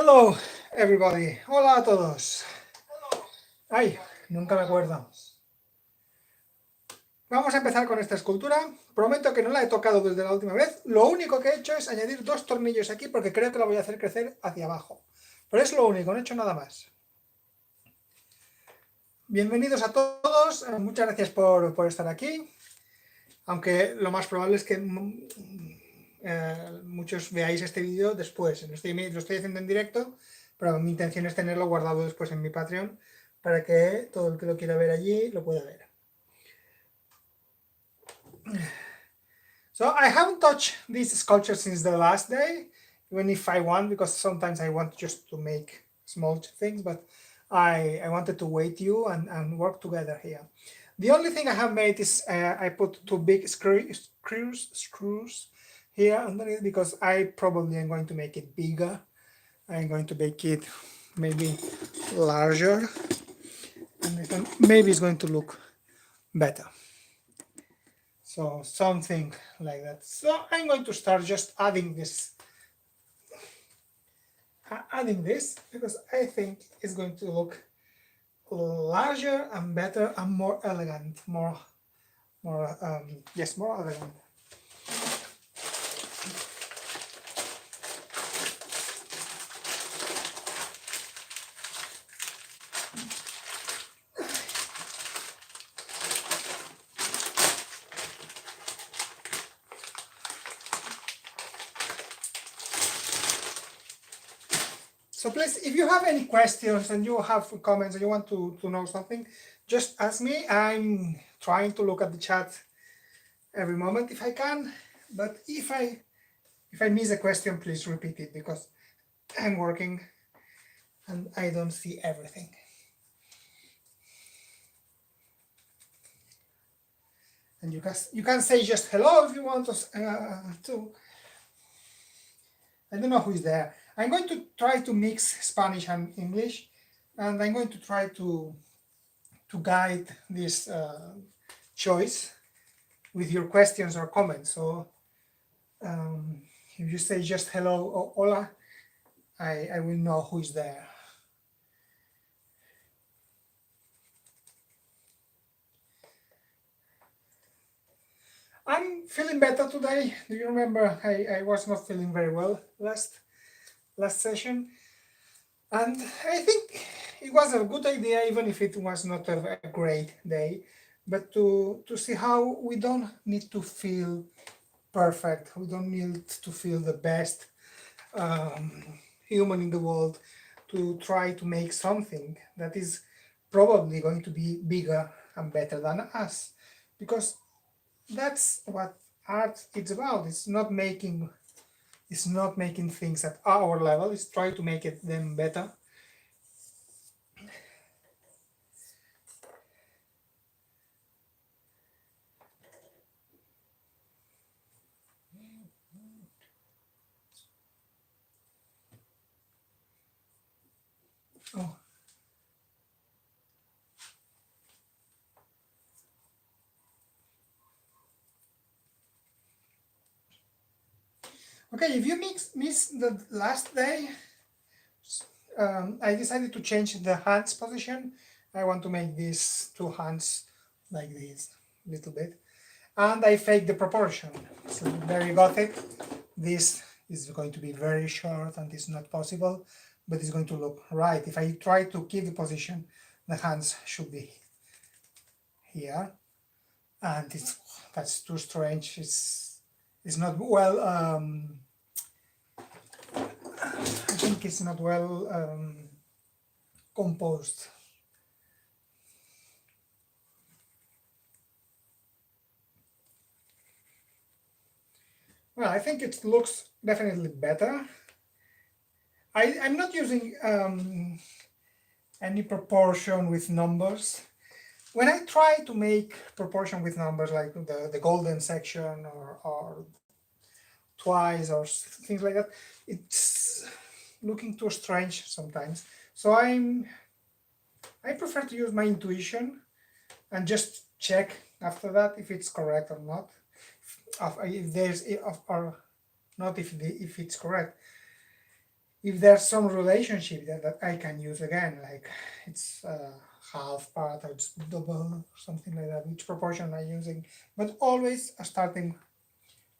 Hello, everybody. Hola a todos. Ay, nunca me acuerdo. Vamos a empezar con esta escultura. Prometo que no la he tocado desde la última vez. Lo único que he hecho es añadir 2 tornillos aquí porque creo que la voy a hacer crecer hacia abajo. Pero es lo único, no he hecho nada más. Bienvenidos a todos. Muchas gracias por estar aquí. Aunque lo más probable es que muchos veáis este vídeo después. Lo estoy haciendo en directo, pero mi intención es tenerlo guardado después en mi Patreon para que todo el que lo quiera ver allí lo pueda ver. So I haven't touched this sculpture since the last day, even if I want, because sometimes I want just to make small things, but I wanted to wait you and work together here. The only thing I have made is I put 2 big screws here underneath because I probably am going to make it bigger. I'm going to make it maybe larger, and then maybe it's going to look better. So something like that. So I'm going to start just adding this because I think it's going to look larger and better and more elegant, more elegant. So please, if you have any questions and you have comments and you want to know something, just ask me. I'm trying to look at the chat every moment if I can, but if I miss a question, please repeat it because I'm working and I don't see everything. And you can say just hello if you want to. I don't know who is there. I'm going to try to mix Spanish and English, and I'm going to try to guide this choice with your questions or comments. So if you say just hello or hola, I will know who is there. I'm feeling better today. Do you remember I was not feeling very well last session? And I think it was a good idea, even if it was not a great day, but to see how we don't need to feel perfect. We don't need to feel the best human in the world to try to make something that is probably going to be bigger and better than us, because that's what art is about. It's not making things at our level. It's trying to make them better. Oh. Okay, if you miss the last day, I decided to change the hands position. I want to make these 2 hands like this, a little bit. And I fake the proportion. So very Gothic. This is going to be very short and it's not possible, but it's going to look right. If I try to keep the position, the hands should be here. And that's too strange. It's not well, I think it's not well composed. Well, I think it looks definitely better. I'm not using any proportion with numbers. When I try to make proportion with numbers, like the golden section or twice or things like that, it's looking too strange sometimes. So I prefer to use my intuition and just check after that if it's correct or not, if it's correct. if there's some relationship that I can use again, like it's half part or it's double, something like that, which proportion I'm using, but always starting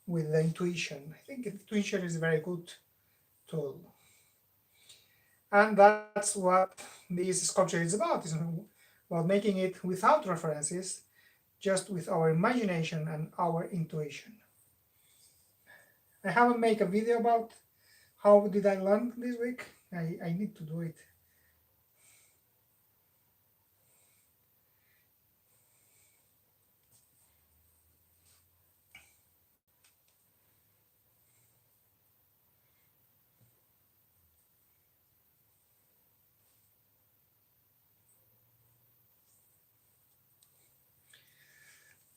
with the intuition. I think intuition is a very good tool. And that's what this sculpture is about. It's about making it without references, just with our imagination and our intuition. I haven't made a video about how did I learn this week. I need to do it.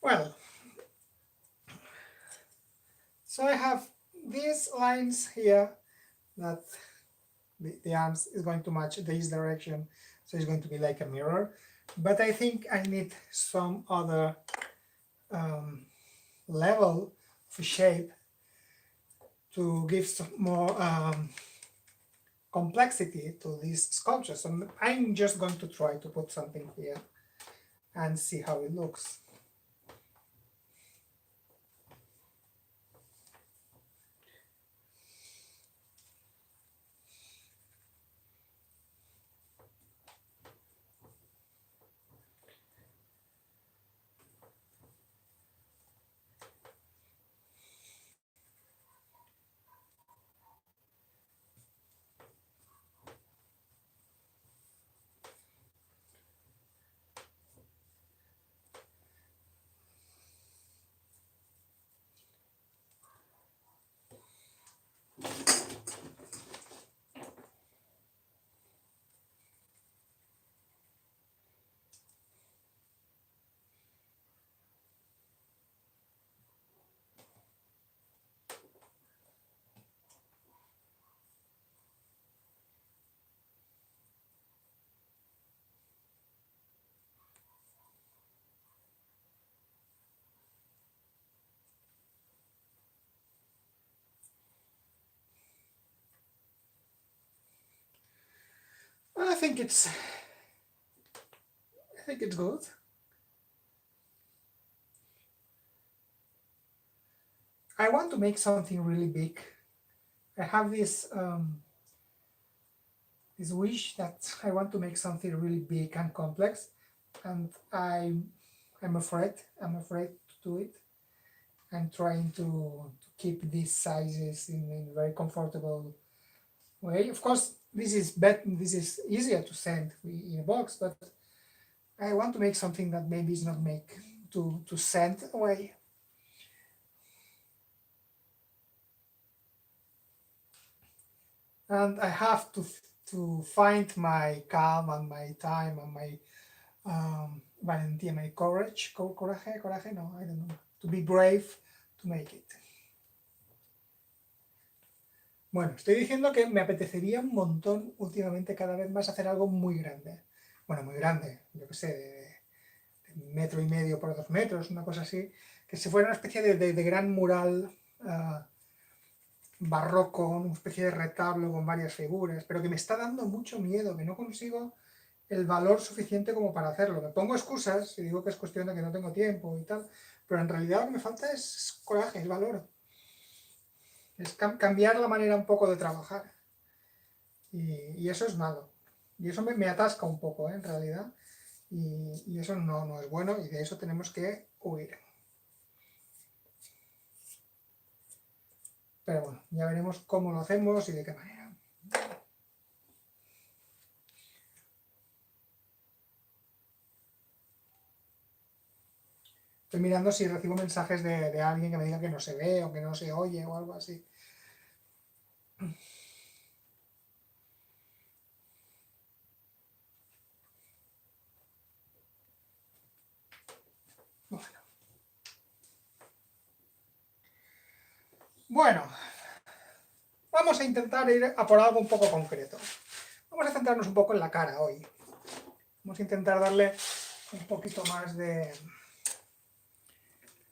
Well, so I have these lines here that the arms is going to match this direction, so it's going to be like a mirror. But I think I need some other level of shape to give some more complexity to this sculpture. So I'm just going to try to put something here and see how it looks. I think it's good. I want to make something really big. I have this wish that I want to make something really big and complex, and I'm afraid to do it. I'm trying to keep these sizes in a very comfortable way. Of course, this is easier to send in a box, but I want to make something that maybe is not make to send away. And I have to find my calm and my time and my valentía, my courage, coraje, no, I don't know, to be brave to make it. Bueno, estoy diciendo que me apetecería un montón últimamente cada vez más hacer algo muy grande. Bueno, muy grande, yo qué sé, de 1,5 metros por 2 metros, una cosa así, que se fuera una especie de gran mural barroco, una especie de retablo con varias figuras, pero que me está dando mucho miedo, que no consigo el valor suficiente como para hacerlo. Me pongo excusas y digo que es cuestión de que no tengo tiempo y tal, pero en realidad lo que me falta es coraje, es valor. Es cambiar la manera un poco de trabajar. Y eso es malo. Y eso me atasca un poco, en realidad. Y eso no es bueno y de eso tenemos que huir. Pero bueno, ya veremos cómo lo hacemos y de qué manera. Estoy mirando si recibo mensajes de alguien que me diga que no se ve o que no se oye o algo así. Bueno, vamos a intentar ir a por algo un poco concreto. Vamos a centrarnos un poco en la cara hoy. Vamos a intentar darle un poquito más de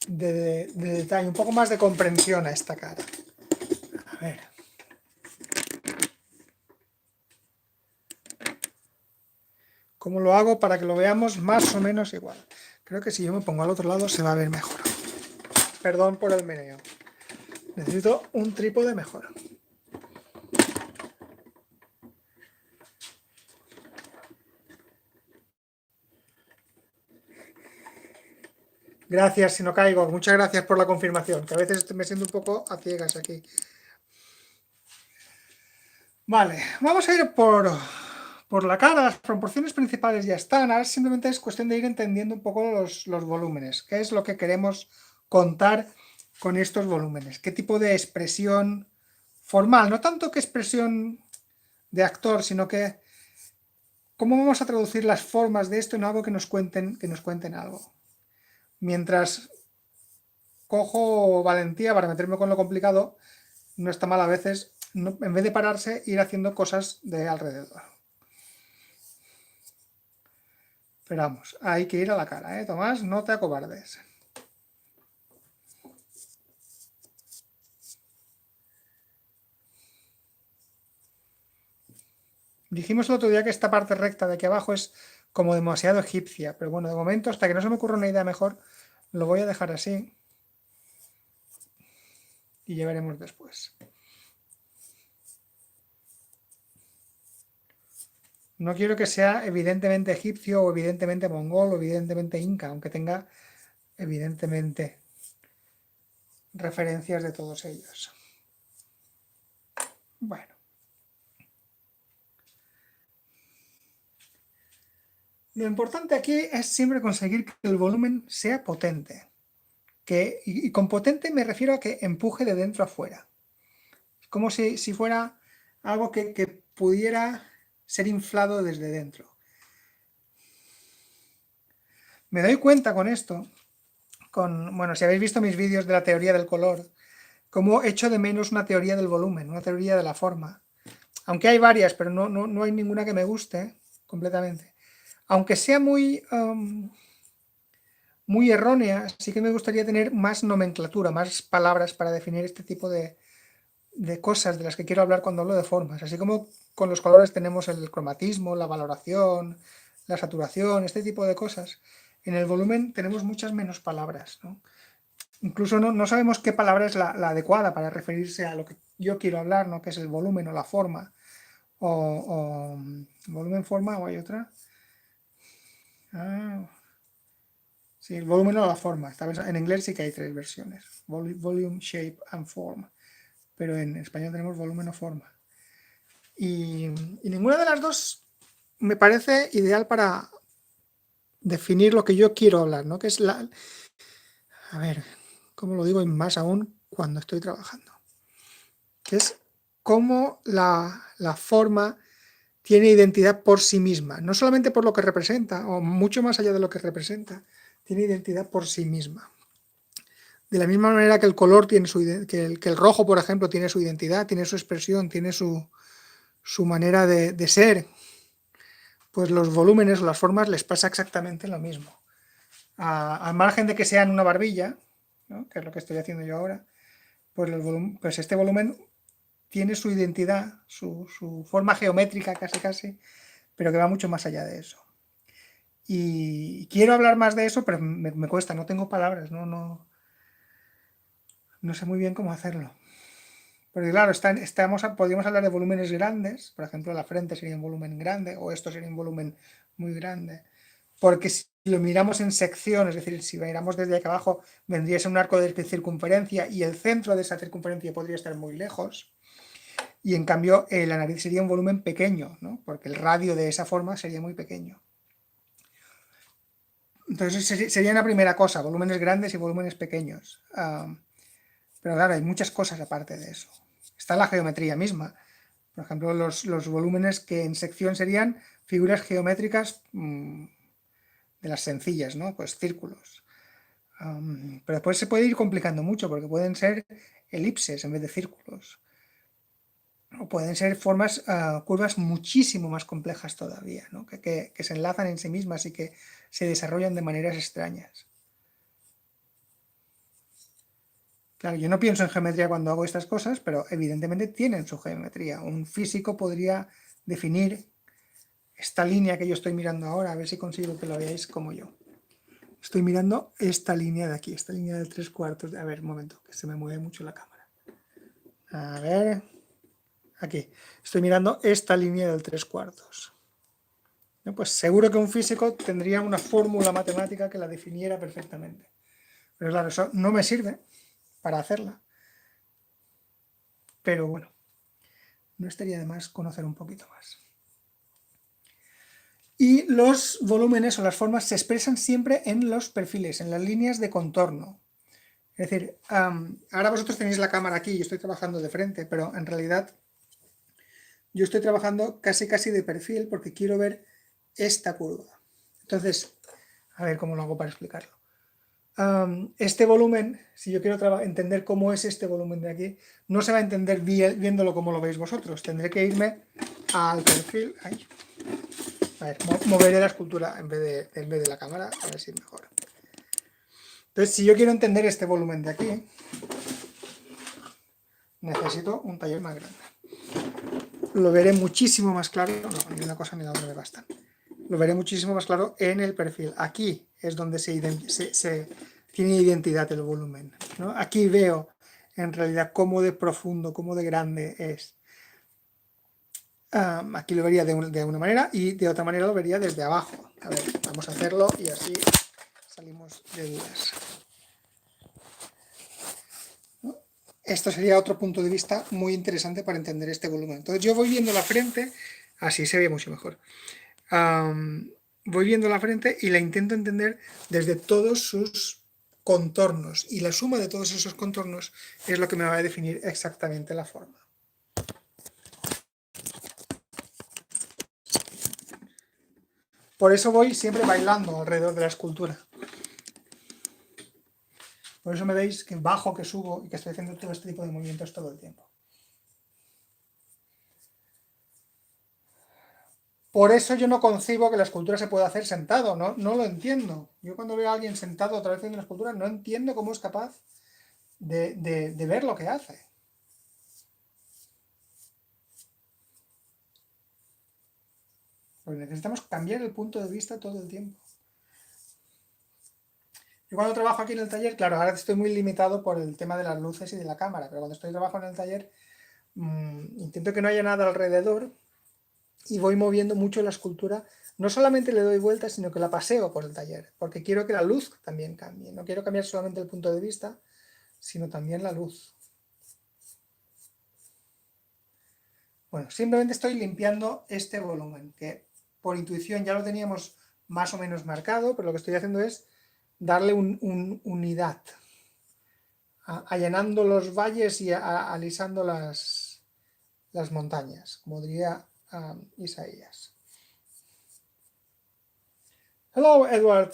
detalle, un poco más de comprensión a esta cara. A ver. ¿Cómo lo hago para que lo veamos más o menos igual? Creo que si yo me pongo al otro lado se va a ver mejor. Perdón por el meneo. Necesito un trípode mejor. Gracias, si no caigo. Muchas gracias por la confirmación, que a veces me siento un poco a ciegas aquí. Vale, vamos a ir por la cara. Las proporciones principales ya están. Ahora simplemente es cuestión de ir entendiendo un poco los volúmenes. ¿Qué es lo que queremos contar con estos volúmenes? ¿Qué tipo de expresión formal? No tanto que expresión de actor, sino que cómo vamos a traducir las formas de esto en algo que nos cuenten algo. Mientras cojo valentía para meterme con lo complicado, no está mal a veces, en vez de pararse, ir haciendo cosas de alrededor. Pero vamos, hay que ir a la cara, ¿eh? Tomás, no te acobardes. Dijimos el otro día que esta parte recta de aquí abajo es como demasiado egipcia, pero bueno, de momento, hasta que no se me ocurra una idea mejor, lo voy a dejar así y ya veremos después. No quiero que sea evidentemente egipcio o evidentemente mongol o evidentemente inca, aunque tenga evidentemente referencias de todos ellos. Bueno. Lo importante aquí es siempre conseguir que el volumen sea potente. Y con potente me refiero a que empuje de dentro a fuera. Como si fuera algo que pudiera ser inflado desde dentro. Me doy cuenta con esto, bueno, si habéis visto mis vídeos de la teoría del color, cómo echo de menos una teoría del volumen, una teoría de la forma. Aunque hay varias, pero no hay ninguna que me guste completamente. Aunque sea muy errónea, sí que me gustaría tener más nomenclatura, más palabras para definir este tipo de cosas de las que quiero hablar cuando hablo de formas. Así como con los colores tenemos el cromatismo, la valoración, la saturación, este tipo de cosas. En el volumen tenemos muchas menos palabras, ¿no? Incluso no sabemos qué palabra es la adecuada para referirse a lo que yo quiero hablar, ¿no? Que es el volumen o la forma. O volumen, forma, o hay otra. Sí, el volumen o la forma. En inglés sí que hay tres versiones. Volume, shape and form. Pero en español tenemos volumen o forma. Y ninguna de las dos me parece ideal para definir lo que yo quiero hablar, ¿no? Que es a ver, ¿cómo lo digo? Y más aún cuando estoy trabajando. Que es cómo la forma tiene identidad por sí misma. No solamente por lo que representa, o mucho más allá de lo que representa. Tiene identidad por sí misma. De la misma manera que el color tiene que el rojo, por ejemplo, tiene su identidad, tiene su expresión, tiene su manera de ser, pues los volúmenes o las formas les pasa exactamente lo mismo. Al margen de que sean una barbilla, ¿no? Que es lo que estoy haciendo yo ahora, pues este volumen tiene su identidad, su forma geométrica casi, pero que va mucho más allá de eso. Y quiero hablar más de eso, pero me cuesta, no tengo palabras, no sé muy bien cómo hacerlo. Porque claro, podríamos hablar de volúmenes grandes, por ejemplo, la frente sería un volumen grande, o esto sería un volumen muy grande. Porque si lo miramos en sección, es decir, si miramos desde aquí abajo, vendría a ser un arco de circunferencia y el centro de esa circunferencia podría estar muy lejos. Y en cambio, la nariz sería un volumen pequeño, ¿no? Porque el radio de esa forma sería muy pequeño. Entonces sería una primera cosa, volúmenes grandes y volúmenes pequeños. Pero claro, hay muchas cosas aparte de eso. Está la geometría misma. Por ejemplo, los volúmenes que en sección serían figuras geométricas de las sencillas, ¿no? Pues círculos. Pero después se puede ir complicando mucho porque pueden ser elipses en vez de círculos. O pueden ser curvas muchísimo más complejas todavía, ¿no? que se enlazan en sí mismas y que se desarrollan de maneras extrañas. Claro, yo no pienso en geometría cuando hago estas cosas, pero evidentemente tienen su geometría. Un físico podría definir esta línea que yo estoy mirando ahora, a ver si consigo que lo veáis como yo. Estoy mirando esta línea de aquí, esta línea del 3/4. A ver, un momento, que se me mueve mucho la cámara. A ver, aquí. Estoy mirando esta línea del 3/4. Pues seguro que un físico tendría una fórmula matemática que la definiera perfectamente. Pero claro, eso no me sirve para hacerla. Pero bueno, no estaría de más conocer un poquito más. Y los volúmenes o las formas se expresan siempre en los perfiles, en las líneas de contorno. Es decir, ahora vosotros tenéis la cámara aquí, yo estoy trabajando de frente, pero en realidad yo estoy trabajando casi de perfil porque quiero ver esta curva. Entonces, a ver cómo lo hago para explicarlo. Este volumen, si yo quiero entender cómo es este volumen de aquí, no se va a entender viéndolo como lo veis vosotros. Tendré que irme al perfil. Ay. A ver, moveré la escultura en vez de la cámara, a ver si es mejor. Entonces, si yo quiero entender este volumen de aquí, necesito un taller más grande. Lo veré muchísimo más claro, no, ni una cosa ni la otra me bastan. Lo veré muchísimo más claro en el perfil. Aquí es donde se tiene identidad el volumen, ¿no? Aquí veo en realidad cómo de profundo, cómo de grande es. Aquí lo vería de una manera y de otra manera lo vería desde abajo. A ver, vamos a hacerlo y así salimos de dudas. ¿No? Esto sería otro punto de vista muy interesante para entender este volumen. Entonces yo voy viendo la frente, así se ve mucho mejor. Voy viendo la frente y la intento entender desde todos sus contornos, y la suma de todos esos contornos es lo que me va a definir exactamente la forma. Por eso voy siempre bailando alrededor de la escultura. Por eso me veis que bajo, que subo y que estoy haciendo todo este tipo de movimientos todo el tiempo. Por eso yo no concibo que la escultura se pueda hacer sentado, no lo entiendo. Yo cuando veo a alguien sentado otra vez haciendo una escultura, no entiendo cómo es capaz de ver lo que hace. Porque necesitamos cambiar el punto de vista todo el tiempo. Yo cuando trabajo aquí en el taller, claro, ahora estoy muy limitado por el tema de las luces y de la cámara, pero cuando estoy trabajando en el taller, intento que no haya nada alrededor y voy moviendo mucho la escultura. No solamente le doy vueltas, sino que la paseo por el taller, porque quiero que la luz también cambie. No quiero cambiar solamente el punto de vista, sino también la luz. Bueno, simplemente estoy limpiando este volumen, que por intuición ya lo teníamos más o menos marcado, pero lo que estoy haciendo es darle unidad, allanando los valles y alisando las montañas, como diría Isaías. Hello, Edward.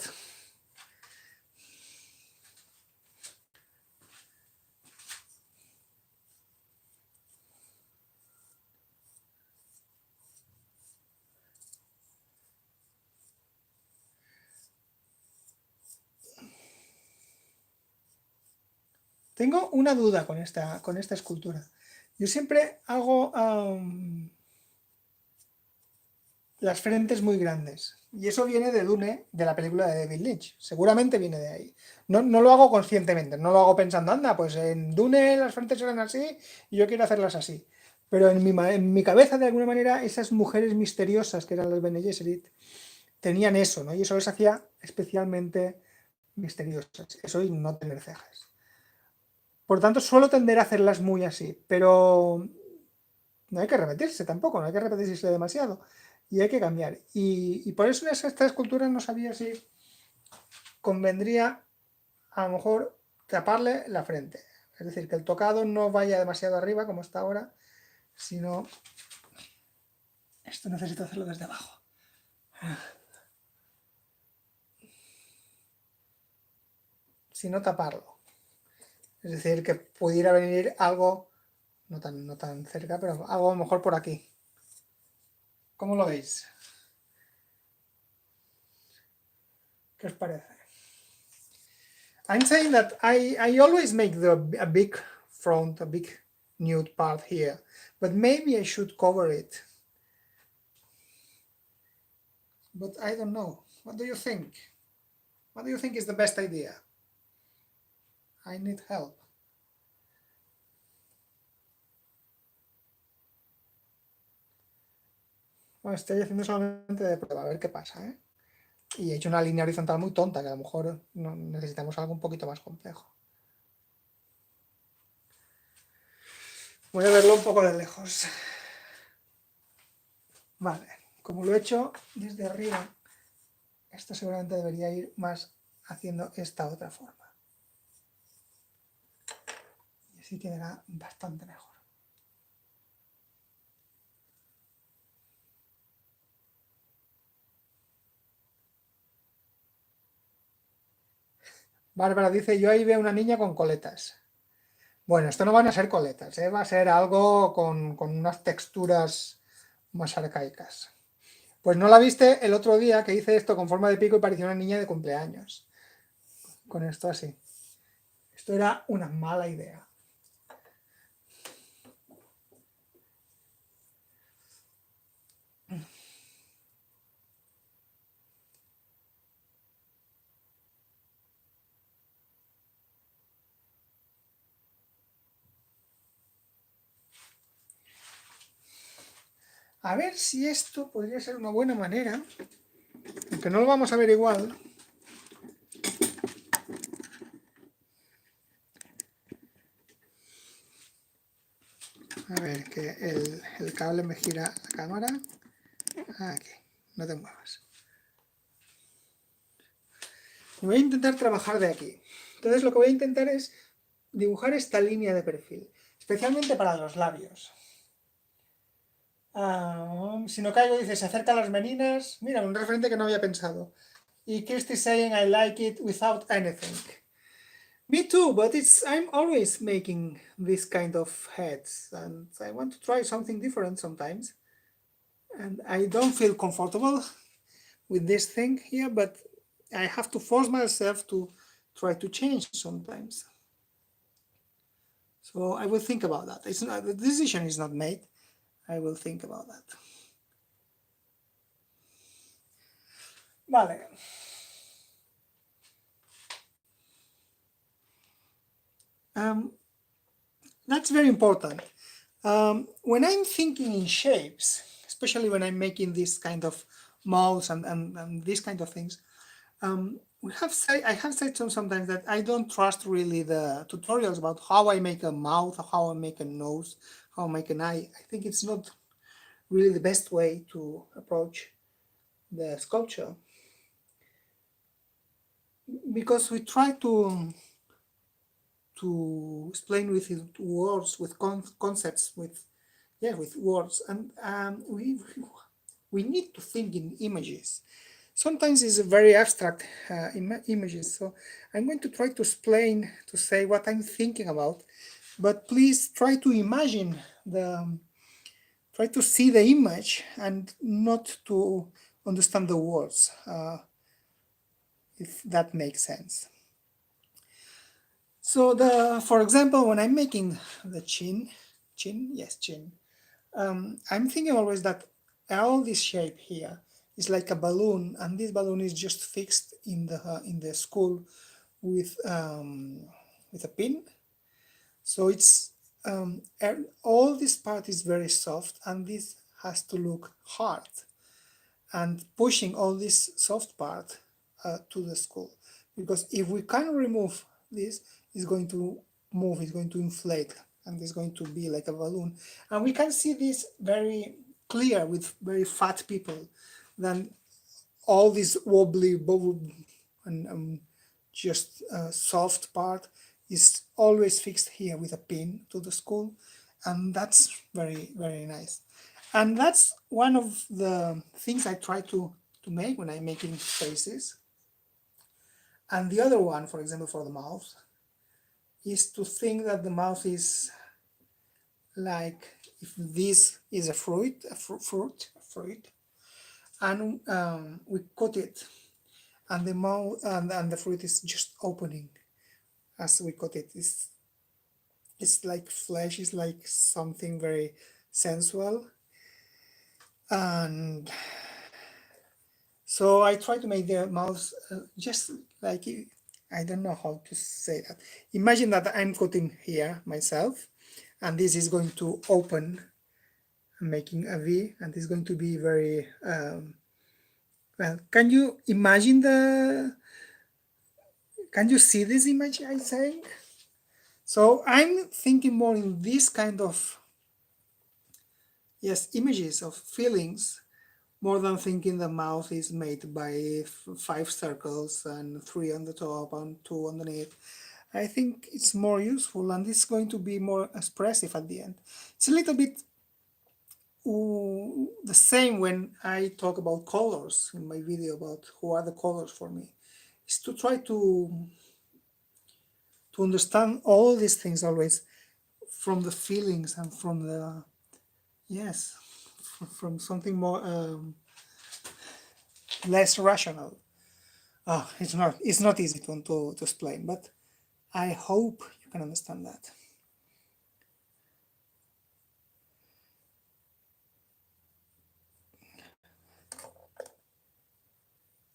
Tengo una duda con esta escultura. Yo siempre hago las frentes muy grandes. Y eso viene de Dune, de la película de David Lynch. Seguramente viene de ahí. No lo hago conscientemente, no lo hago pensando, anda, pues en Dune las frentes eran así y yo quiero hacerlas así. Pero en mi cabeza, de alguna manera, esas mujeres misteriosas que eran las Bene Gesserit tenían eso, ¿no? Y eso les hacía especialmente misteriosas. Eso y no tener cejas. Por tanto, suelo tender a hacerlas muy así, pero no hay que repetirse tampoco, no hay que repetirse demasiado. Y hay que cambiar. Y por eso en esta escultura no sabía si convendría a lo mejor taparle la frente. Es decir, que el tocado no vaya demasiado arriba como está ahora, sino... Esto necesito hacerlo desde abajo. Sino taparlo. Es decir, que pudiera venir algo, no tan cerca, pero algo a lo mejor por aquí. ¿Cómo lo veis? ¿Qué os parece? I'm saying that I always make a big front, a big nude part here, but maybe I should cover it. but I don't know. What do you think? What do you think is the best idea? I need help. Bueno, estoy haciendo solamente de prueba, a ver qué pasa, ¿eh? Y he hecho una línea horizontal muy tonta, que a lo mejor necesitamos algo un poquito más complejo. Voy a verlo un poco de lejos. Vale, como lo he hecho desde arriba, esto seguramente debería ir más haciendo esta otra forma. Y así quedará bastante mejor. Bárbara dice, yo ahí veo una niña con coletas. Bueno, esto no van a ser coletas, ¿eh? Va a ser algo con unas texturas más arcaicas. Pues no la viste el otro día que hice esto con forma de pico y parecía una niña de cumpleaños. Con esto así. Esto era una mala idea. A ver si esto podría ser una buena manera, aunque no lo vamos a ver igual. A ver, que el cable me gira la cámara. Aquí, no te muevas. Y voy a intentar trabajar de aquí. Entonces lo que voy a intentar es dibujar esta línea de perfil, especialmente para los labios. Si no caigo, dice, se acercan las meninas. Mira, un referente que no había pensado. Y Kirsty saying, I like it without anything. Me too, but I'm always making this kind of heads, and I want to try something different sometimes. And I don't feel comfortable with this thing here, but I have to force myself to try to change sometimes. So I will think about that. The decision is not made. I will think about that. Vale. That's very important. When I'm thinking in shapes, especially when I'm making this kind of mouths and these kind of things, I have said sometimes that I don't trust really the tutorials about how I make a mouth, how I make a nose, how I make an eye. I think it's not really the best way to approach the sculpture, because we try to explain with words, with concepts, with words, and we need to think in images. Sometimes it's very abstract images, so I'm going to try to explain, to say what I'm thinking about, but please try to imagine try to see the image and not to understand the words, if that makes sense. So for example, when I'm making the chin, I'm thinking always that all this shape here is like a balloon, and this balloon is just fixed in the skull with a pin. So it's all this part is very soft, and this has to look hard, and pushing all this soft part to the skull, because if we can remove this, it's going to move, it's going to inflate, and it's going to be like a balloon. And we can see this very clear with very fat people, than all this wobbly and just soft part is always fixed here with a pin to the skull, and that's very, very nice. And that's one of the things I try to make when I'm making faces. And the other one, for example, for the mouth, is to think that the mouth is like, if this is a fruit, and we cut it, and the mouth and the fruit is just opening as we cut it. It's like flesh, is like something very sensual. And So I try to make the mouth just like I don't know how to say that. Imagine that I'm cutting here myself, and this is going to open, making a V, and it's going to be very well. Can you imagine the? Can you see this image I'm saying? So I'm thinking more in this kind of yes images of feelings more than thinking the mouth is made by five circles and three on the top and two underneath. I think it's more useful and it's going to be more expressive at the end. It's a little bit the same when I talk about colors in my video about who are the colors for me. Is to try to understand all these things always from the feelings and from the yes from something more less rational. Oh, it's not easy to explain, but I hope you can understand that.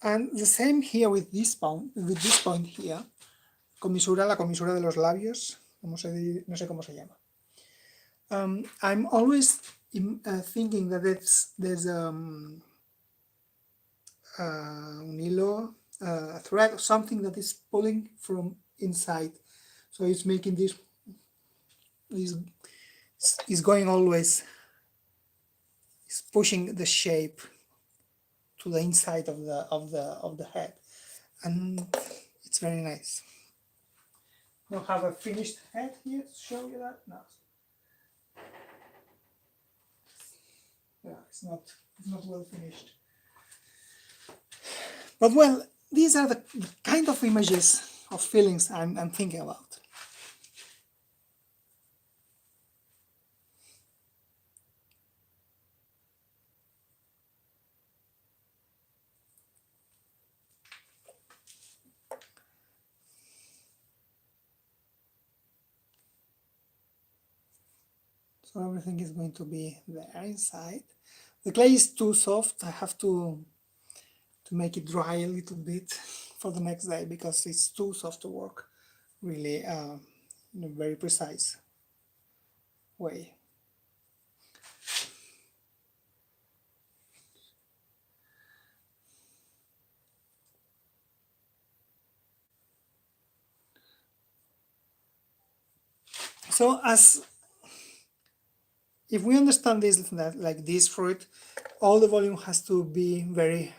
And the same here with this point here, la comisura de los labios, no sé cómo se llama. I'm always thinking that there's un hilo, a thread, something that is pulling from inside. So it's making this is going always, is pushing the shape to the inside of the head, and it's very nice. Don't have a finished head here to show you that. No, yeah, it's not well finished. But well, these are the kind of images of feelings I'm thinking about. So everything is going to be there inside. The clay is too soft. I have to make it dry a little bit for the next day because it's too soft to work really in a very precise way. So as if we understand this that like this fruit, all the volume has to be very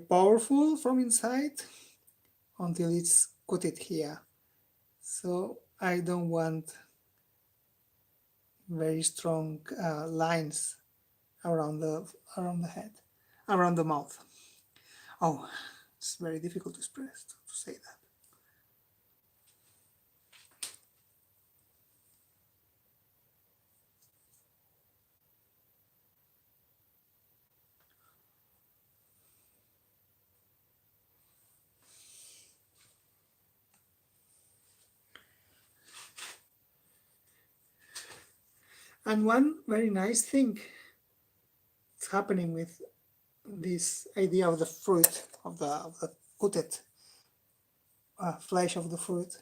powerful from inside until it's coated here. So I don't want very strong lines around the head, around the mouth. Oh, it's very difficult to express to say that. And one very nice thing that's happening with this idea of the fruit, of the coated flesh of the fruit,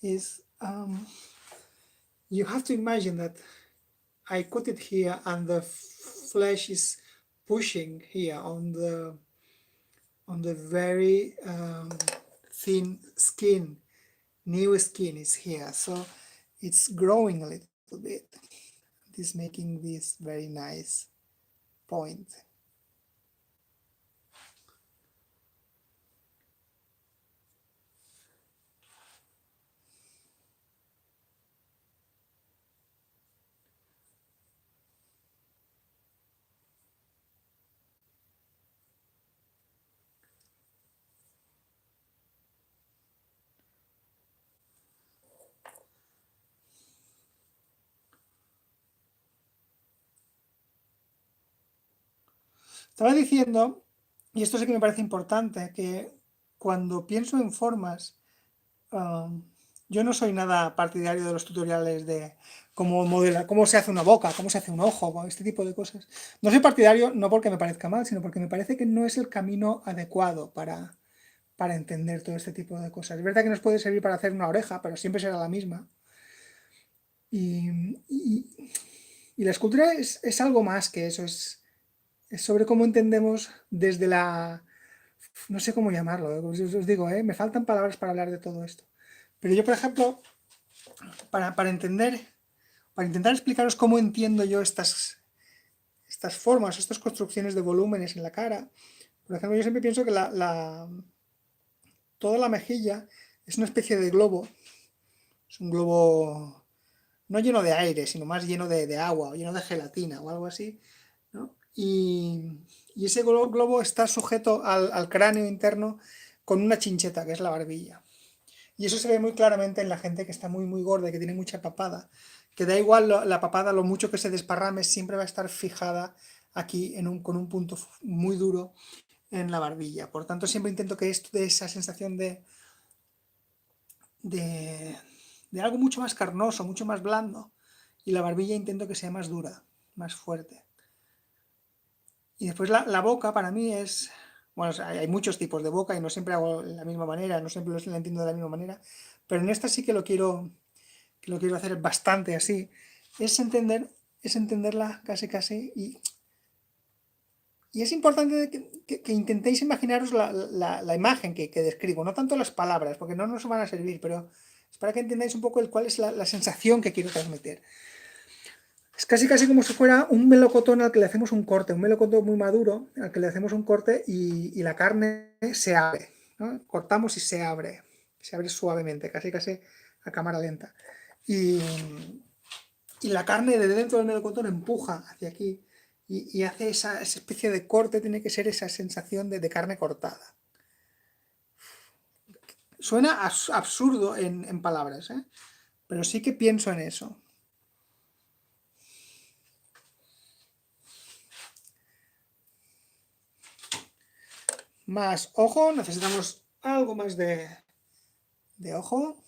is you have to imagine that I cut it here and the flesh is pushing here on the very thin skin. New skin is here, so it's growing a little bit. It is making this very nice point. Estaba diciendo, y esto sí que me parece importante, que cuando pienso en formas, yo no soy nada partidario de los tutoriales de cómo modelar, cómo se hace una boca, cómo se hace un ojo, este tipo de cosas. No soy partidario no porque me parezca mal, sino porque me parece que no es el camino adecuado para entender todo este tipo de cosas. Es verdad que nos puede servir para hacer una oreja, pero siempre será la misma. Y, y- y la escultura es algo más que eso, es sobre cómo entendemos desde la... No sé cómo llamarlo, os digo, me faltan palabras para hablar de todo esto. Pero yo, por ejemplo, para entender, para intentar explicaros cómo entiendo yo estas formas, estas construcciones de volúmenes en la cara, por ejemplo, yo siempre pienso que toda la mejilla es una especie de globo, es un globo no lleno de aire, sino más lleno de agua, o lleno de gelatina o algo así, ¿no? Y ese globo está sujeto al cráneo interno con una chincheta, que es la barbilla. Y eso se ve muy claramente en la gente que está muy, muy gorda y que tiene mucha papada. Que da igual la papada, lo mucho que se desparrame, siempre va a estar fijada aquí con un punto muy duro en la barbilla. Por tanto, siempre intento que esto dé esa sensación de, de algo mucho más carnoso, mucho más blando. Y la barbilla intento que sea más dura, más fuerte. Y después la boca para mí es... Bueno, o sea, hay muchos tipos de boca y no siempre hago de la misma manera, no siempre la entiendo de la misma manera. Pero en esta sí que lo quiero hacer bastante así, es entenderla casi casi y es importante que intentéis imaginaros la imagen que describo, no tanto las palabras, porque no nos van a servir, pero es para que entendáis un poco cuál es la sensación que quiero transmitir. Es casi casi como si fuera un melocotón al que le hacemos un corte, un melocotón muy maduro al que le hacemos un corte y la carne se abre, ¿no? Cortamos y se abre suavemente, casi casi a cámara lenta. Y, y la carne de dentro del melocotón empuja hacia aquí y hace esa especie de corte, tiene que ser esa sensación de carne cortada. Suena absurdo en palabras, ¿eh? Pero sí que pienso en eso. Más ojo, necesitamos algo más de ojo.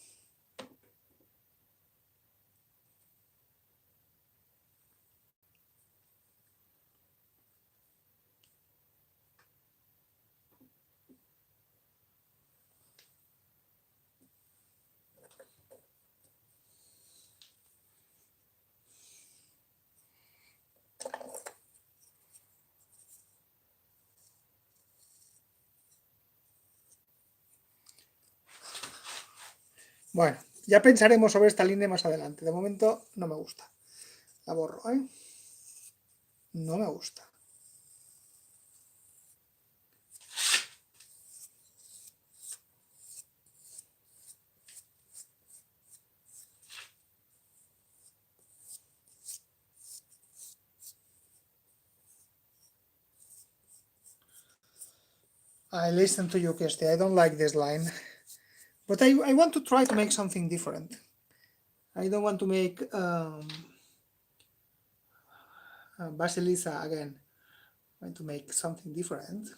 Bueno, ya pensaremos sobre esta línea más adelante. De momento no me gusta. La borro, ¿eh? No me gusta. I listen to you, Kirsty. I don't like this line. But I want to try to make something different. I don't want to make Basilisa again. I want to make something different.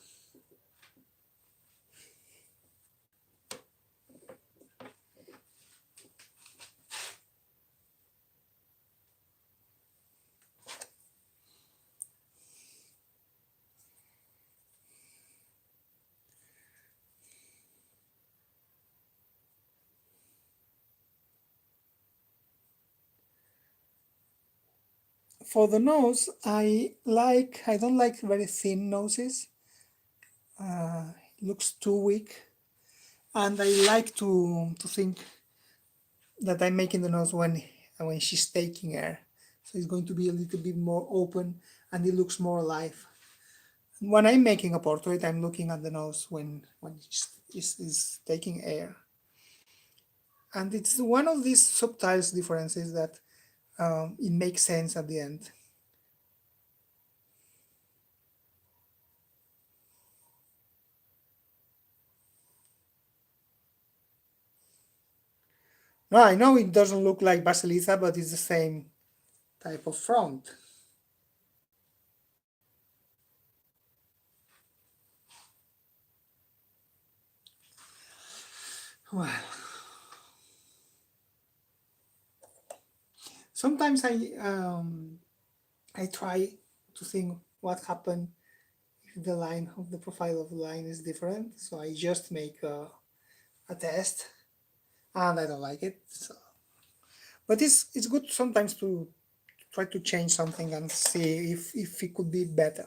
For the nose, I don't like very thin noses. It looks too weak. And I like to think that I'm making the nose when she's taking air. So it's going to be a little bit more open and it looks more alive. When I'm making a portrait, I'm looking at the nose when it's taking air. And it's one of these subtle differences that it makes sense at the end. No, I know it doesn't look like Basilisa, but it's the same type of front. Well, sometimes I try to think what happened if the line of the profile of the line is different. So I just make a test, and I don't like it. So, but it's good sometimes to try to change something and see if it could be better.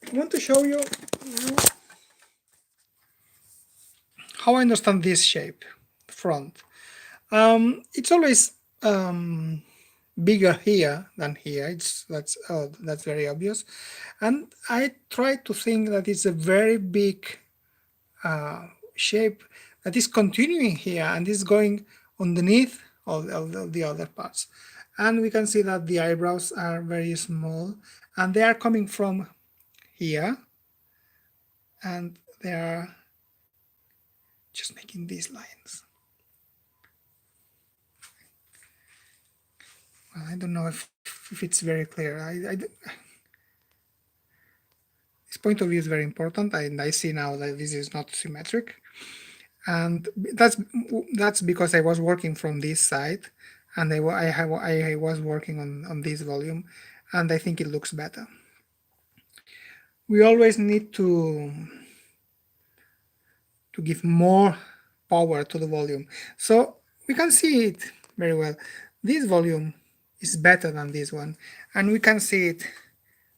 I want to show you how I understand this shape, front. It's always bigger here than here. That's very obvious, and I try to think that it's a very big shape that is continuing here and is going underneath all of the other parts. And we can see that the eyebrows are very small, and they are coming from here, and they are just making these lines. Well, I don't know if it's very clear. This point of view is very important, and I see now that this is not symmetric. And that's because I was working from this side, and I was working on this volume, and I think it looks better. We always need to give more power to the volume. So we can see it very well. This volume is better than this one, and we can see it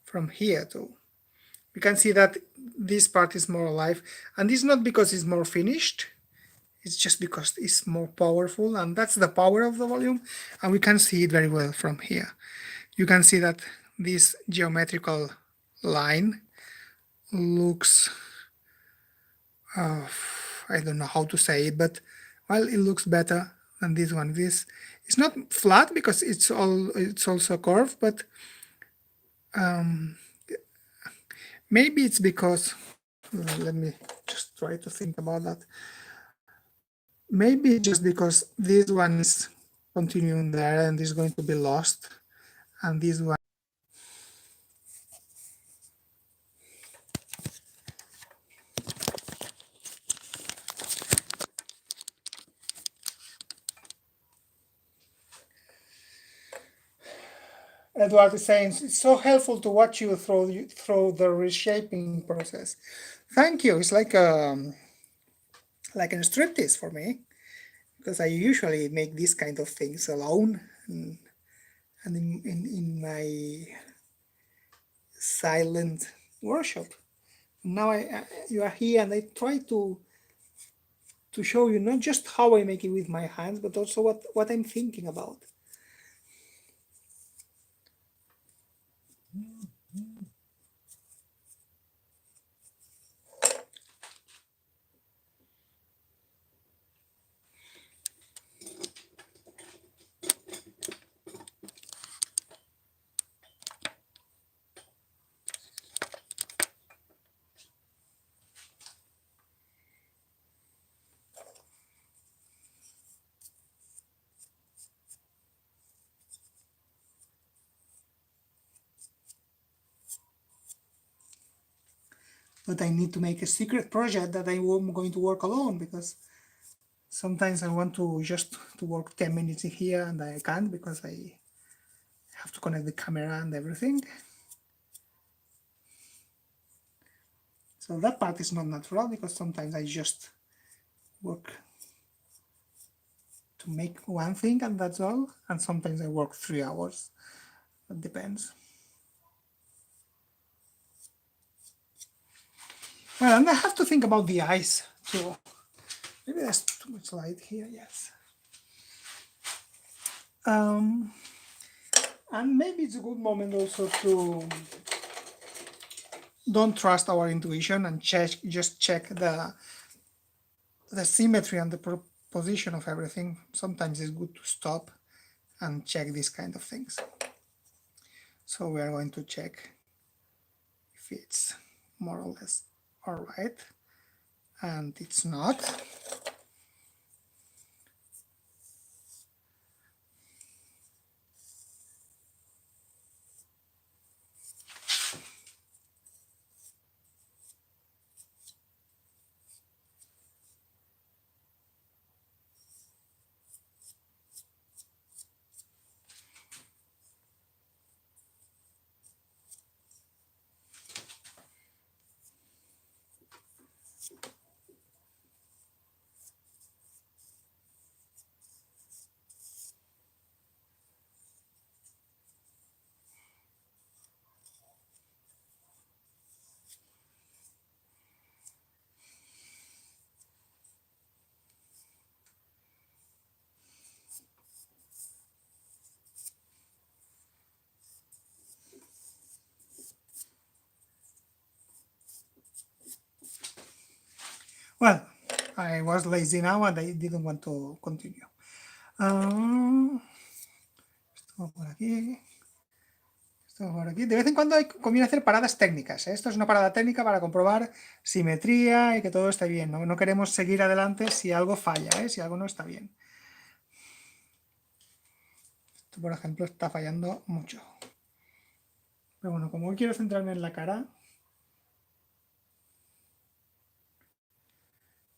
from here too. We can see that this part is more alive, and this is not because it's more finished, it's just because it's more powerful, and that's the power of the volume, and we can see it very well from here. You can see that this geometrical line looks, I don't know how to say it, but well, it looks better than this one. This it's not flat because it's also curved, but maybe it's because, let me just try to think about that. Maybe just because this one is continuing there and is going to be lost, and this one. Edward is saying it's so helpful to watch you through the reshaping process. Thank you. It's like like a striptease for me, because I usually make these kind of things alone and in my silent workshop. Now you are here, and I try to show you not just how I make it with my hands, but also what I'm thinking about. But I need to make a secret project that I'm going to work alone, because sometimes I want to just to work 10 minutes in here, and I can't because I have to connect the camera and everything. So that part is not natural, because sometimes I just work to to make one thing and that's all. And sometimes I work 3 hours. It depends. Well, and I have to think about the eyes too. Maybe there's too much light here, yes. And maybe it's a good moment also to don't trust our intuition and just check the symmetry and the position of everything. Sometimes it's good to stop and check these kind of things. So we are going to check if it's more or less all right, and it's not. Well, I was lazy now and I didn't want to continue. Esto por aquí. Esto por aquí. De vez en cuando conviene hacer paradas técnicas, ¿eh? Esto es una parada técnica para comprobar simetría y que todo esté bien. No queremos seguir adelante si algo falla, ¿eh? Si algo no está bien. Esto, por ejemplo, está fallando mucho. Pero bueno, como hoy quiero centrarme en la cara.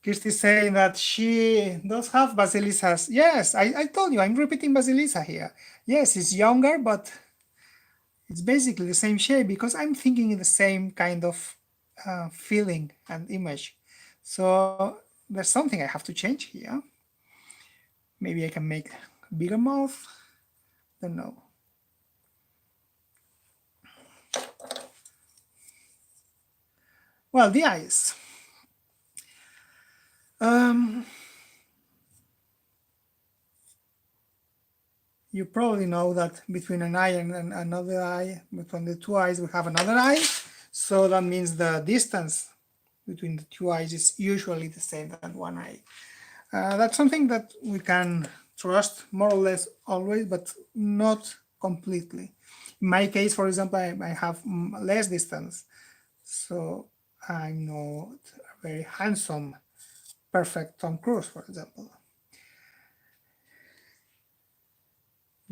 Kirsty saying that she does have Basilisas. Yes, I told you, I'm repeating Basilisa here. Yes, it's younger, but it's basically the same shape because I'm thinking in the same kind of feeling and image. So there's something I have to change here. Maybe I can make a bigger mouth. Don't know. Well, the eyes. You probably know that between an eye and another eye, between the two eyes, we have another eye. So that means the distance between the two eyes is usually the same than one eye. That's something that we can trust more or less always, but not completely. In my case, for example, I have less distance. So I'm not a very handsome, perfect Tom Cruise, for example.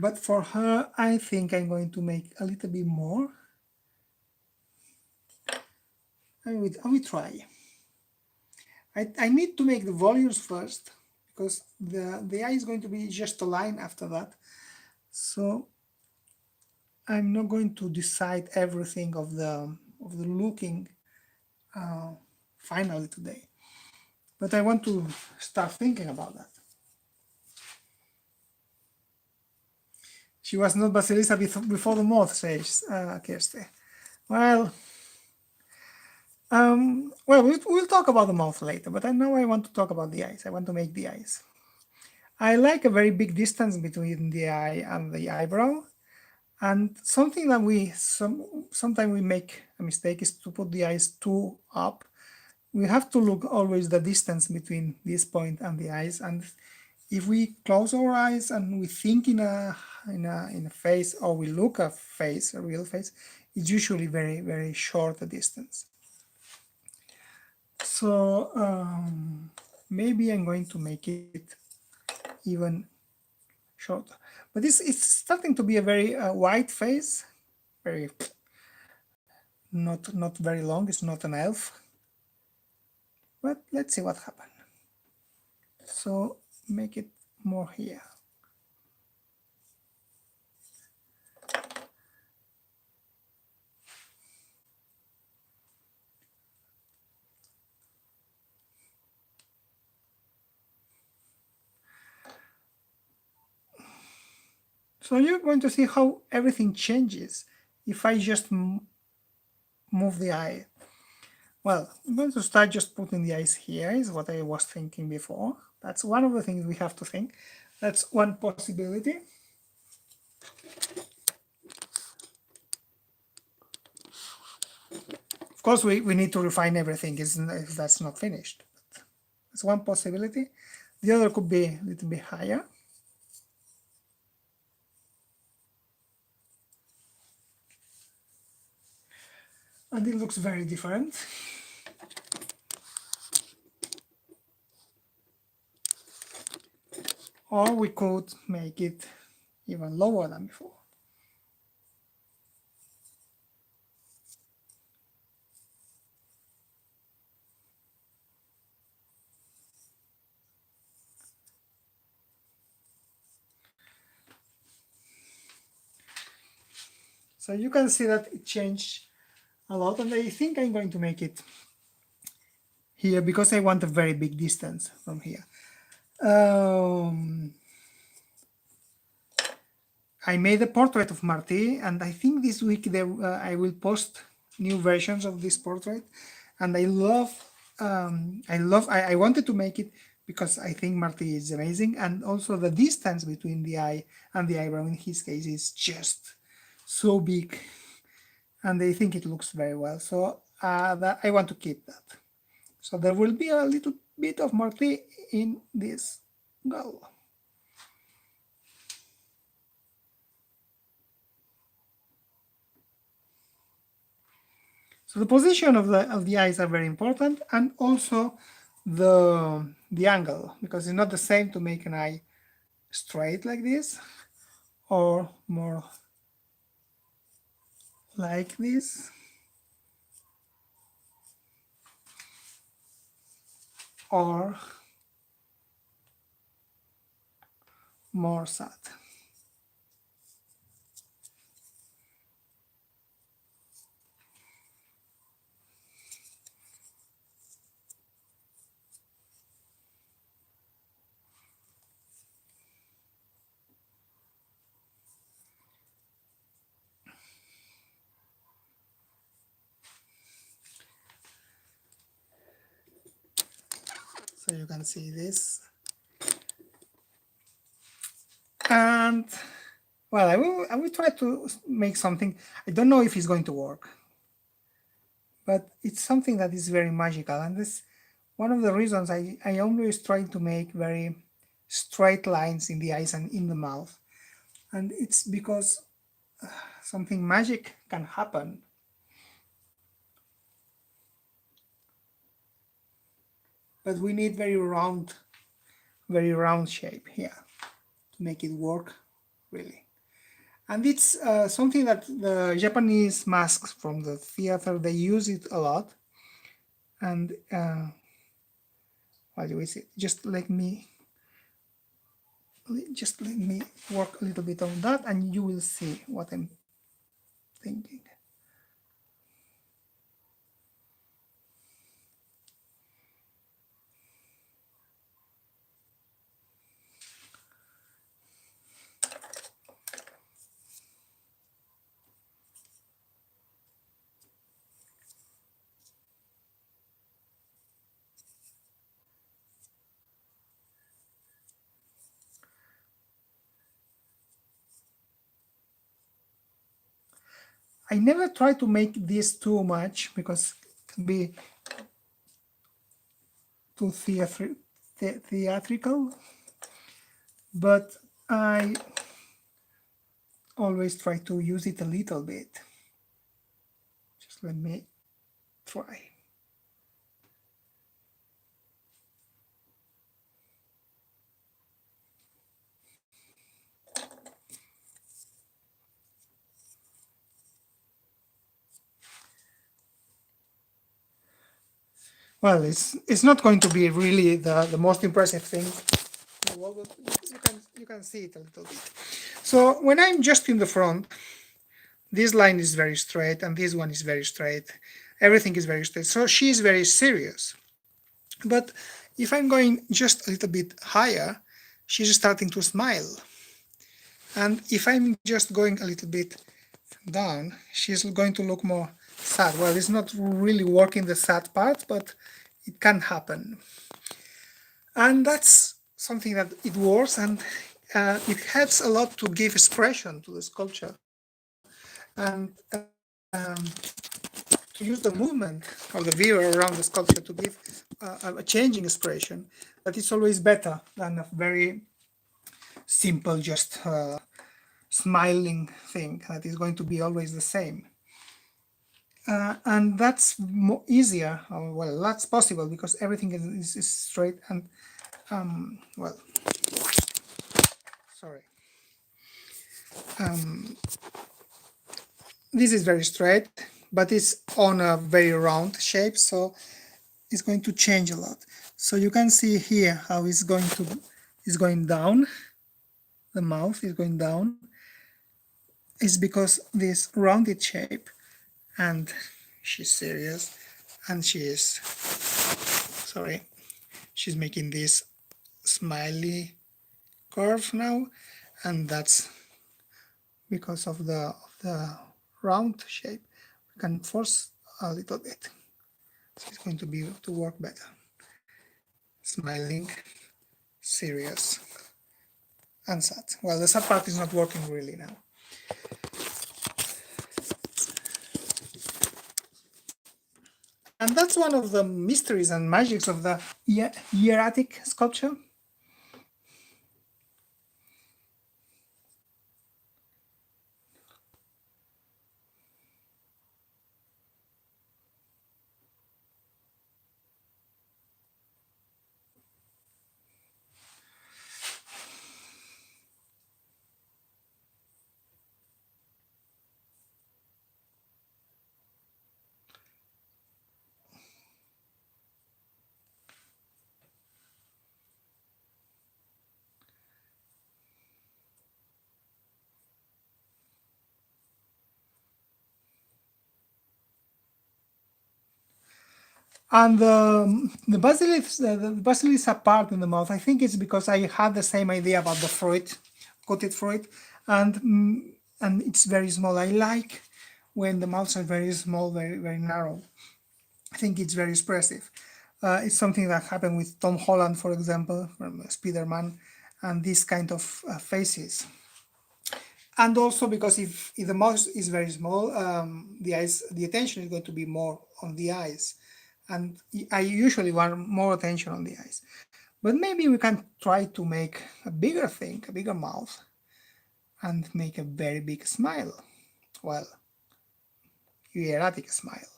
But for her, I think I'm going to make a little bit more. I will try. I need to make the volumes first because the eye is going to be just a line after that. So I'm not going to decide everything of the looking finally today. But I want to start thinking about that. She was not Basilisa before the moth, says Kirsty. Well, we'll talk about the mouth later, but now I want to talk about the eyes. I want to make the eyes. I like a very big distance between the eye and the eyebrow. And something that sometimes we make a mistake is to put the eyes too up. We have to look always the distance between this point and the eyes. And if we close our eyes and we think in a face, or we look a face, a real face, it's usually very, very short a distance. So maybe I'm going to make it even shorter. But it's starting to be a very wide face, very not very long. It's not an elf. But let's see what happens. So make it more here. So you're going to see how everything changes if I just move the eye. Well, I'm going to start just putting the eyes here, is what I was thinking before. That's one of the things we have to think. That's one possibility. Of course, we need to refine everything if that's not finished. That's one possibility. The other could be a little bit higher. And it looks very different. Or we could make it even lower than before. So you can see that it changed a lot, and I think I'm going to make it here because I want a very big distance from here. I made a portrait of Martí, and I think this week I will post new versions of this portrait. And I wanted to make it because I think Martí is amazing, and also the distance between the eye and the eyebrow in his case is just so big, and I think it looks very well. So that I want to keep that. So there will be a little bit of Martí in this girl. So the position of the eyes are very important, and also the angle, because it's not the same to make an eye straight like this or more like this, or more sad. So you can see this. And well, I will try to make something. I don't know if it's going to work, but it's something that is very magical. And this one of the reasons I always try to make very straight lines in the eyes and in the mouth. And it's because something magic can happen. But we need very round shape here to make it work, really. And it's something that the Japanese masks from the theater, they use it a lot. And what do we see? Just let me work a little bit on that, and you will see what I'm thinking. I never try to make this too much because it can be too theatrical, but I always try to use it a little bit. Just let me try. Well, it's not going to be really the most impressive thing. You can see it a little bit. So when I'm just in the front, this line is very straight and this one is very straight. Everything is very straight. So she's very serious. But if I'm going just a little bit higher, she's starting to smile. And if I'm just going a little bit down, she's going to look more sad. Well, it's not really working the sad part, but it can happen. And that's something that it works, and it helps a lot to give expression to the sculpture. And to use the movement of the viewer around the sculpture to give a changing expression, that is always better than a very simple, just smiling thing that is going to be always the same. And that's easier, well, that's possible because everything is straight and, well, sorry. This is very straight, but it's on a very round shape, so it's going to change a lot. So you can see here how it's going down. The mouth is going down. It's because this rounded shape, and she's serious, and she is, sorry, she's making this smiley curve now, and that's because of the round shape. We can force a little bit. So it's going to work better. Smiling, serious, and sad. Well, the sad part is not working really now. And that's one of the mysteries and magics of the hieratic sculpture. And the basilisk apart in the mouth, I think it's because I had the same idea about the fruit, coated fruit, and it's very small. I like when the mouths are very small, very narrow. I think it's very expressive. It's something that happened with Tom Holland, for example, from Spider-Man, and these kind of faces. And also because if the mouth is very small, the attention is going to be more on the eyes. And I usually want more attention on the eyes. But maybe we can try to make a bigger thing, a bigger mouth, and make a very big smile. Well, hieratic smile,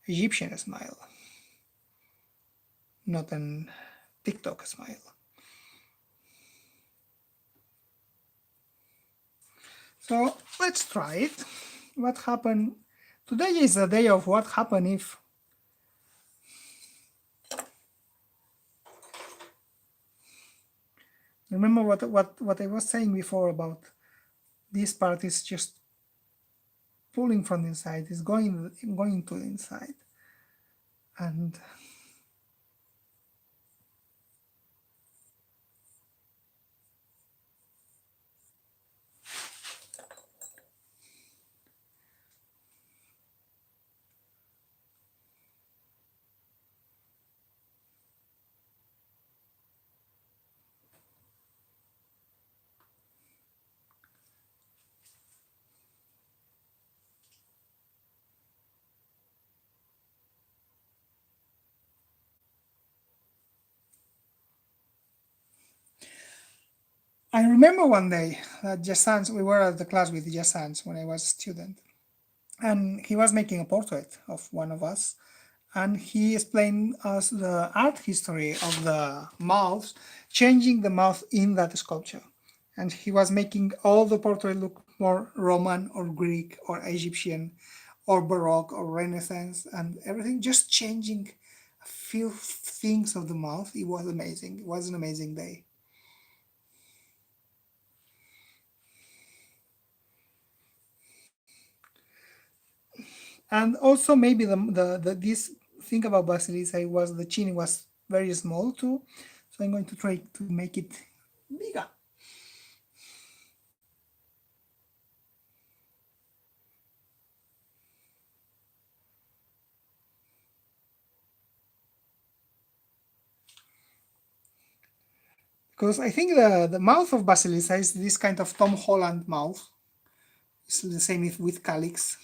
Egyptian smile, not an TikTok smile. So let's try it. What happened? Today is the day of what happened if. Remember what I was saying before about this part is just pulling from the inside, is going to the inside. And I remember one day that Jassans, we were at the class with Jassans when I was a student, and he was making a portrait of one of us, and he explained us the art history of the mouths, changing the mouth in that sculpture. And he was making all the portrait look more Roman or Greek or Egyptian or Baroque or Renaissance, and everything just changing a few things of the mouth. It was amazing. It was an amazing day. And also maybe this thing about basilisk was the chin was very small too, so I'm going to try to make it bigger. Because I think the mouth of Basilissa is this kind of Tom Holland mouth. It's the same with Calyx.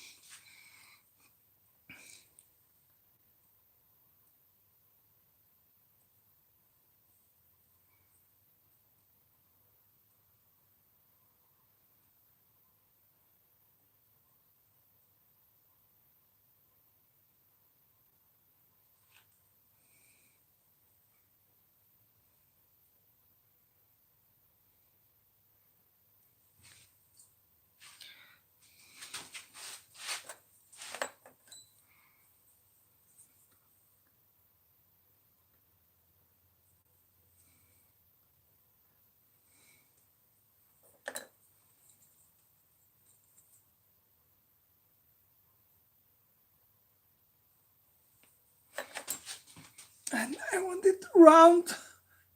And I want it round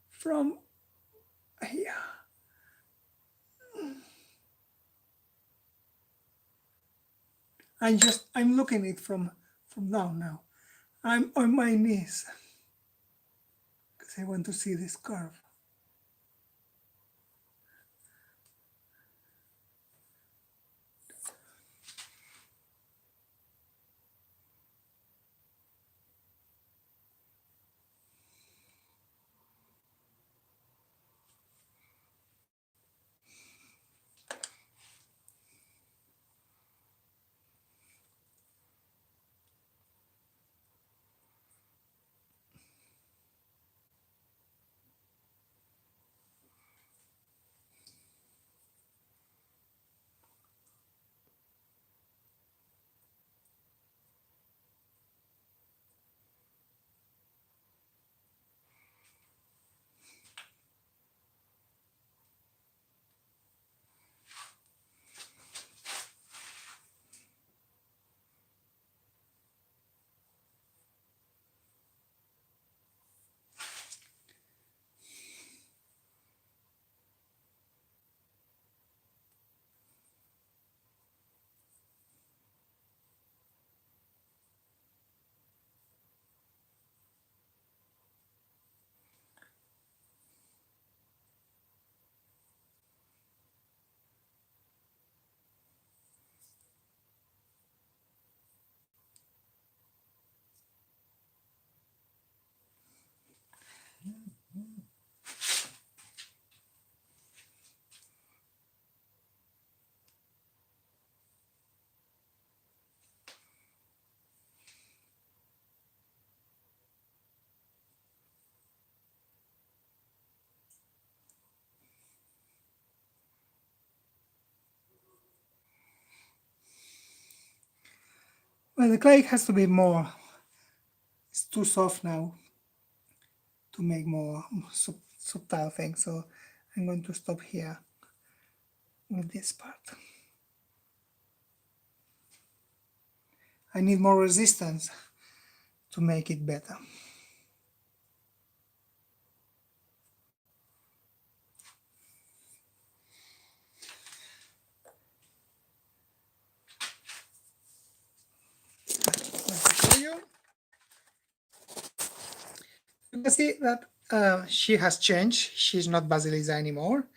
from here. I'm looking at it from down now. I'm on my knees because I want to see this curve. Well, the clay has to be more. It's too soft now to make more subtle things. So I'm going to stop here with this part. I need more resistance to make it better. You can see that she has changed. She's not Basilisa anymore.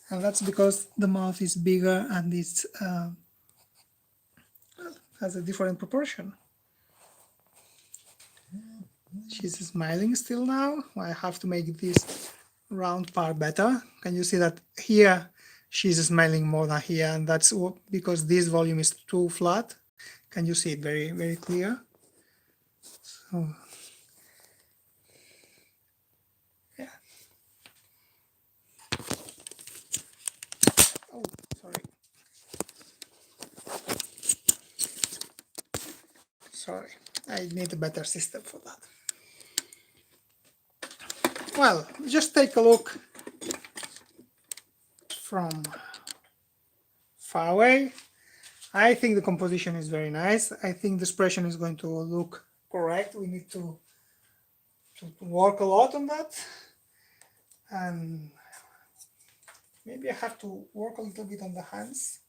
And that's because the mouth is bigger and it has a different proportion. She's smiling still now. I have to make this round part better. Can you see that here she's smiling more than here, and that's because this volume is too flat. Can you see it very, very clear? So, yeah. Oh, sorry. Sorry. I need a better system for that. Well, just take a look from far away. I think the composition is very nice. I think the expression is going to look correct. We need to work a lot on that. And maybe I have to work a little bit on the hands.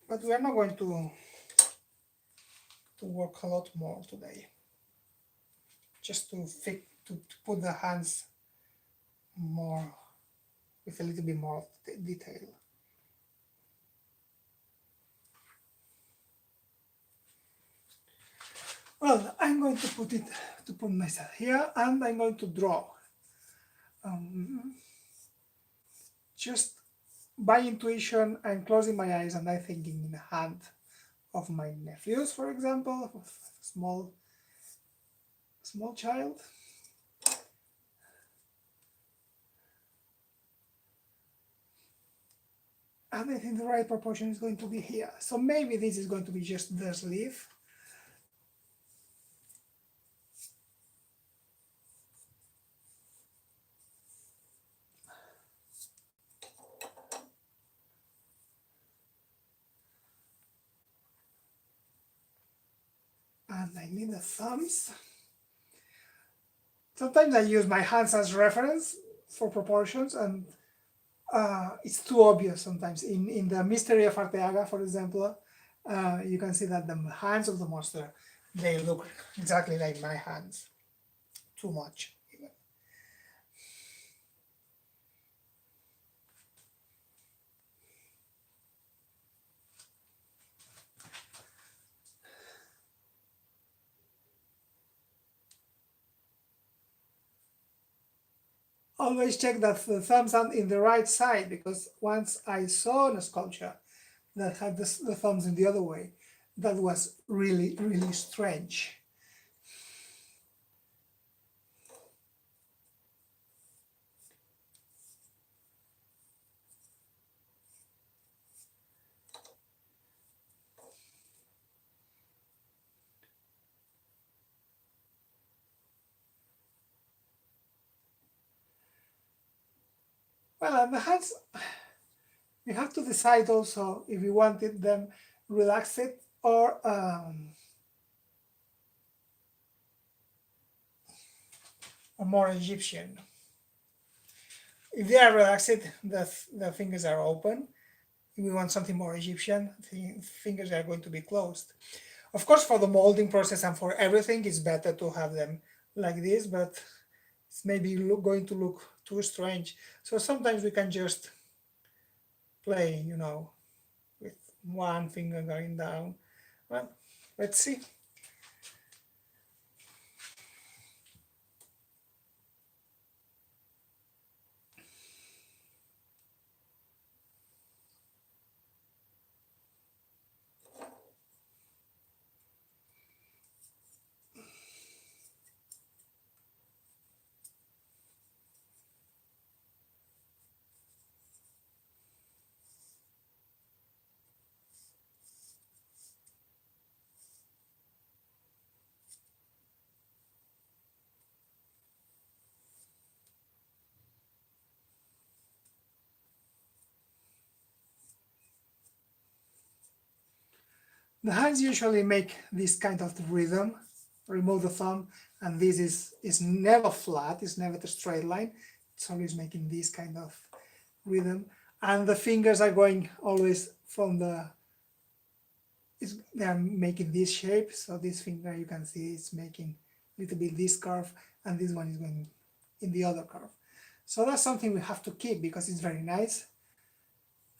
But we are not going to work a lot more today. Just to to put the hands more, with a little bit more detail. Well, I'm going to put myself here, and I'm going to draw. Just by intuition, I'm closing my eyes and I'm thinking in the hand of my nephews, for example, of a small child. And I think the right proportion is going to be here. So maybe this is going to be just the sleeve. And I need the thumbs. Sometimes I use my hands as reference for proportions, and it's too obvious sometimes. In the Mystery of Arteaga, for example, you can see that the hands of the monster, they look exactly like my hands. Too much, even. Always check that the thumbs are in the right side, because once I saw a sculpture that had the thumbs in the other way, that was really, really strange. Well, and the hands, we have to decide also if we wanted them relaxed or more Egyptian. If they are relaxed, the fingers are open. If we want something more Egyptian, the fingers are going to be closed. Of course, for the molding process and for everything, it's better to have them like this, but it's maybe going to look too strange. So sometimes we can just play, with one finger going down. Well, let's see. The hands usually make this kind of rhythm. Remove the thumb, and this is never flat, it's never a straight line. It's always making this kind of rhythm. And the fingers are going always from they are making this shape. So this finger, you can see, it's making a little bit this curve, and this one is going in the other curve. So that's something we have to keep because it's very nice.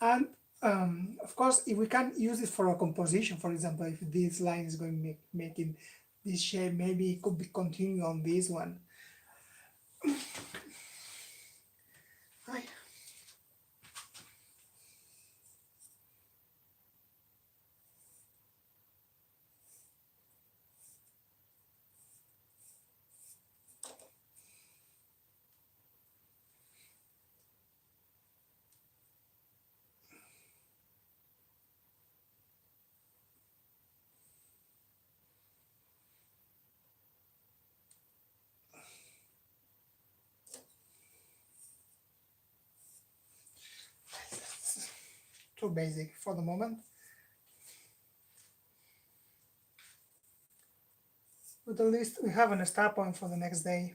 And of course, if we can use it for a composition, for example, if this line is going to making this shape, maybe it could be continue on this one. Hi. Too basic for the moment. But at least we have a start point for the next day.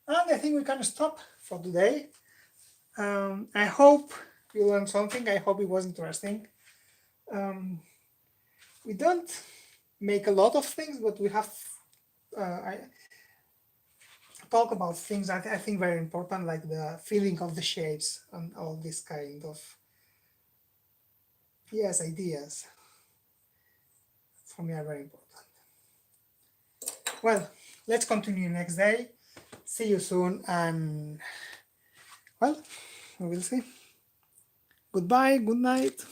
And I think we can stop for today. I hope you learned something. I hope it was interesting. We don't make a lot of things, but we have I talk about things that I think very important, like the feeling of the shapes and all this kind of ideas for me are very important. Well, let's continue next day. See you soon, and well, we will see. Goodbye, good night.